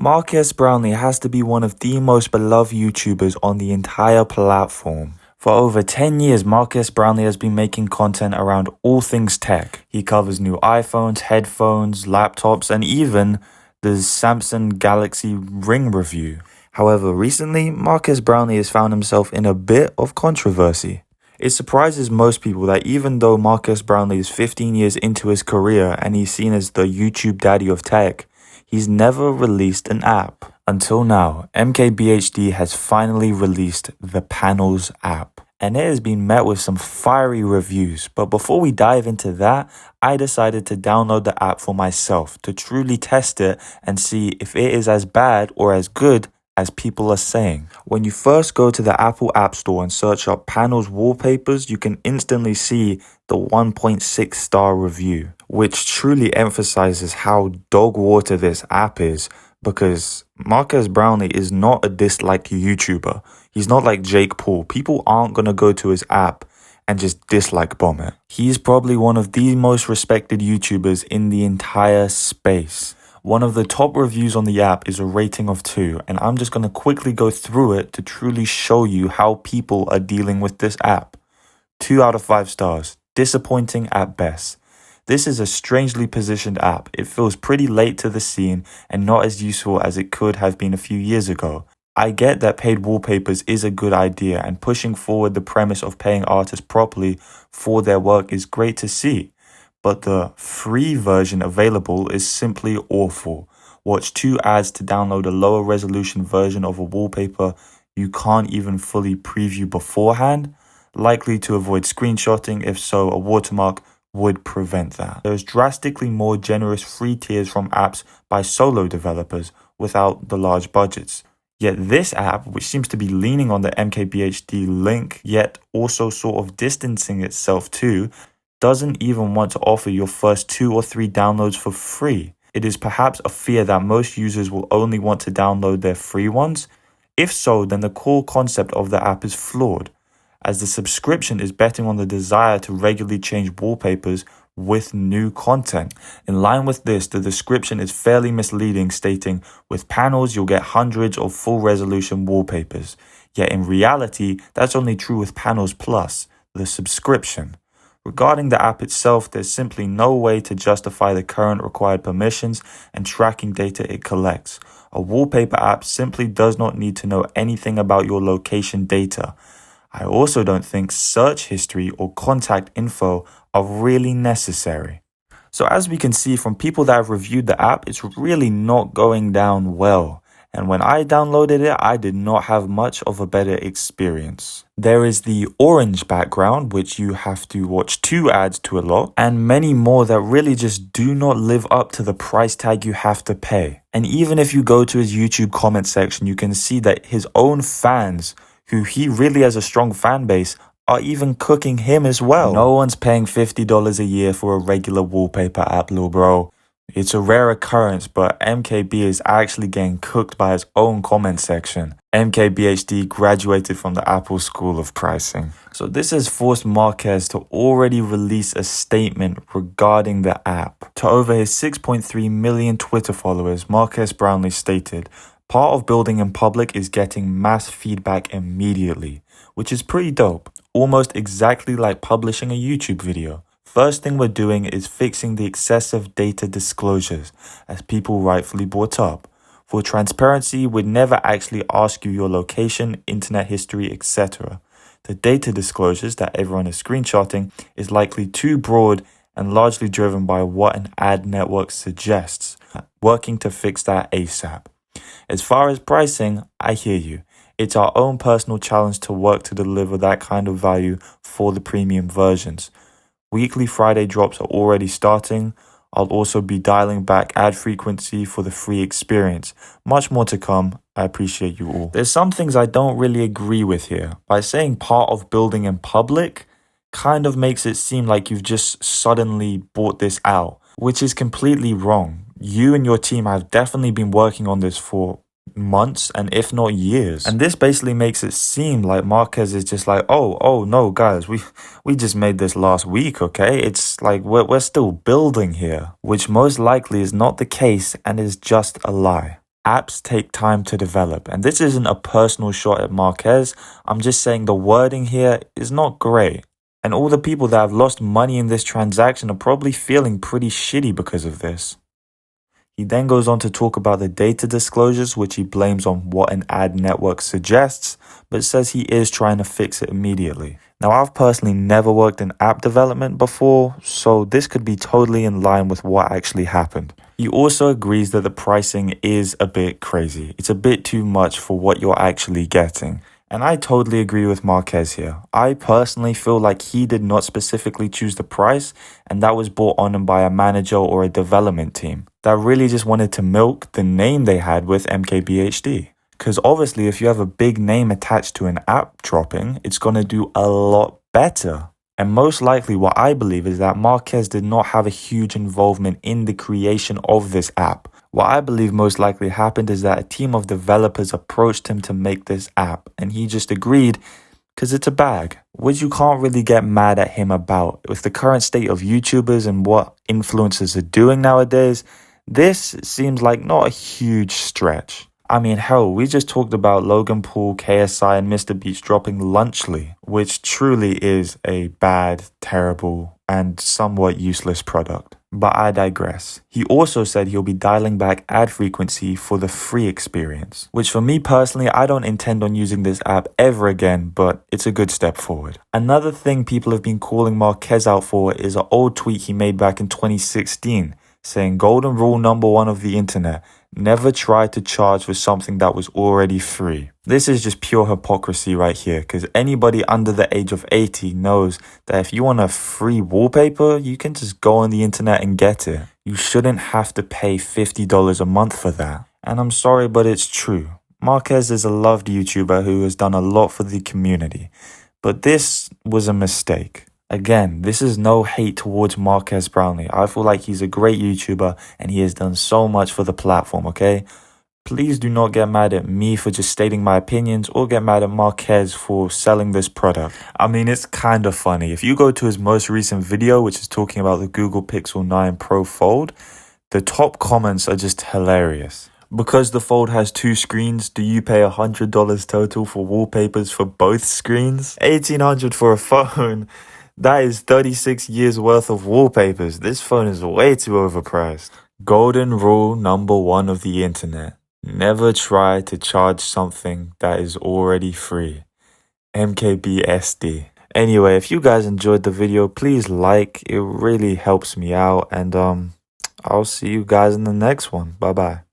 Marques Brownlee has to be one of the most beloved YouTubers on the entire platform. For over 10 years, Marques Brownlee has been making content around all things tech. He covers new iPhones, headphones, laptops, and even the Samsung Galaxy Ring review. However, recently, Marques Brownlee has found himself in a bit of controversy. It surprises most people that even though Marques Brownlee is 15 years into his career and he's seen as the YouTube daddy of tech, he's never released an app. Until now, MKBHD has finally released the Panels app, and it has been met with some fiery reviews. But before we dive into that, I decided to download the app for myself to truly test it and see if it is as bad or as good as people are saying. When you first go to the Apple App Store and search up Panels wallpapers, you can instantly see the 1.6 star review, which truly emphasizes how dog water this app is, because Marques Brownlee is not a disliked YouTuber. He's not like Jake Paul. People aren't going to go to his app and just dislike bomb it. He's probably one of the most respected YouTubers in the entire space. One of the top reviews on the app is a rating of 2, and I'm just going to quickly go through it to truly show you how people are dealing with this app. 2 out of 5 stars. Disappointing at best. This is a strangely positioned app. It feels pretty late to the scene and not as useful as it could have been a few years ago. I get that paid wallpapers is a good idea, and pushing forward the premise of paying artists properly for their work is great to see. But the free version available is simply awful. Watch 2 ads to download a lower resolution version of a wallpaper you can't even fully preview beforehand. Likely to avoid screenshotting, if so, a watermark would prevent that. There's drastically more generous free tiers from apps by solo developers without the large budgets. Yet this app, which seems to be leaning on the MKBHD link, yet also sort of distancing itself too, doesn't even want to offer your first 2 or 3 downloads for free. It is perhaps a fear that most users will only want to download their free ones. If so, then the core concept of the app is flawed, as the subscription is betting on the desire to regularly change wallpapers with new content. In line with this, the description is fairly misleading, stating, "With Panels, you'll get hundreds of full resolution wallpapers." Yet in reality, that's only true with Panels Plus, the subscription. Regarding the app itself, there's simply no way to justify the current required permissions and tracking data it collects. A wallpaper app simply does not need to know anything about your location data. I also don't think search history or contact info are really necessary. So as we can see from people that have reviewed the app, it's really not going down well. And when I downloaded it, I did not have much of a better experience. There is the orange background, which you have to watch 2 ads to unlock, and many more that really just do not live up to the price tag you have to pay. And even if you go to his YouTube comment section, you can see that his own fans, who he really has a strong fan base, are even cooking him as well. No one's paying $50 a year for a regular wallpaper app, lil bro. It's a rare occurrence, but MKB is actually getting cooked by his own comment section. MKBHD graduated from the Apple School of Pricing. So this has forced Marques to already release a statement regarding the app. To over his 6.3 million Twitter followers, Marques Brownlee stated, "Part of building in public is getting mass feedback immediately," which is pretty dope. Almost exactly like publishing a YouTube video. First thing we're doing is fixing the excessive data disclosures, as people rightfully brought up. For transparency, we'd never actually ask you your location, internet history, etc. The data disclosures that everyone is screenshotting is likely too broad and largely driven by what an ad network suggests. Working to fix that ASAP. As far as pricing, I hear you. It's our own personal challenge to work to deliver that kind of value for the premium versions. Weekly Friday drops are already starting. I'll also be dialing back ad frequency for the free experience. Much more to come. I appreciate you all. There's some things I don't really agree with here. By saying part of building in public kind of makes it seem like you've just suddenly bought this out, which is completely wrong. You and your team have definitely been working on this for months and if not years. And this basically makes it seem like Marques is just like, oh no guys, we just made this last week, okay? It's like we're still building here, which most likely is not the case and is just a lie. apps take time to develop. And this isn't a personal shot at Marques. I'm just saying the wording here is not great. And all the people that have lost money in this transaction are probably feeling pretty shitty because of this. He then goes on to talk about the data disclosures, which he blames on what an ad network suggests, but says he is trying to fix it immediately. Now, I've personally never worked in app development before, so this could be totally in line with what actually happened. He also agrees that the pricing is a bit crazy. It's a bit too much for what you're actually getting. And I totally agree with Marques here. I personally feel like he did not specifically choose the price, and that was brought on him by a manager or a development team that really just wanted to milk the name they had with MKBHD. Because obviously, if you have a big name attached to an app dropping, it's going to do a lot better. And most likely what I believe is that Marques did not have a huge involvement in the creation of this app. What I believe most likely happened is that a team of developers approached him to make this app, and he just agreed because it's a bag, which you can't really get mad at him about. With the current state of YouTubers and what influencers are doing nowadays, this seems like not a huge stretch. I mean, hell, we just talked about Logan Paul, KSI, and Mr. Beast dropping Lunchly, which truly is a bad, terrible, and somewhat useless product. But I digress. He also said he'll be dialing back ad frequency for the free experience, which for me personally, I don't intend on using this app ever again, but it's a good step forward. Another thing people have been calling Marques out for is an old tweet he made back in 2016, saying golden rule number 1 of the internet: never try to charge for something that was already free. This is just pure hypocrisy right here, because anybody under the age of 80 knows that if you want a free wallpaper, you can just go on the internet and get it. You shouldn't have to pay $50 a month for that. And I'm sorry, but it's true. Marques is a loved YouTuber who has done a lot for the community, but this was a mistake. Again, this is no hate towards Marques Brownlee. I feel like he's a great YouTuber and he has done so much for the platform, okay? Please do not get mad at me for just stating my opinions or get mad at Marques for selling this product. I mean, it's kind of funny. If you go to his most recent video, which is talking about the Google Pixel 9 Pro Fold, the top comments are just hilarious. Because the Fold has 2 screens, do you pay $100 total for wallpapers for both screens? $1,800 for a phone? That is 36 years worth of wallpapers. This phone is way too overpriced. Golden rule number 1 of the internet: never try to charge something that is already free. MKBSD. Anyway, if you guys enjoyed the video, please like. It really helps me out. And I'll see you guys in the next one. Bye bye.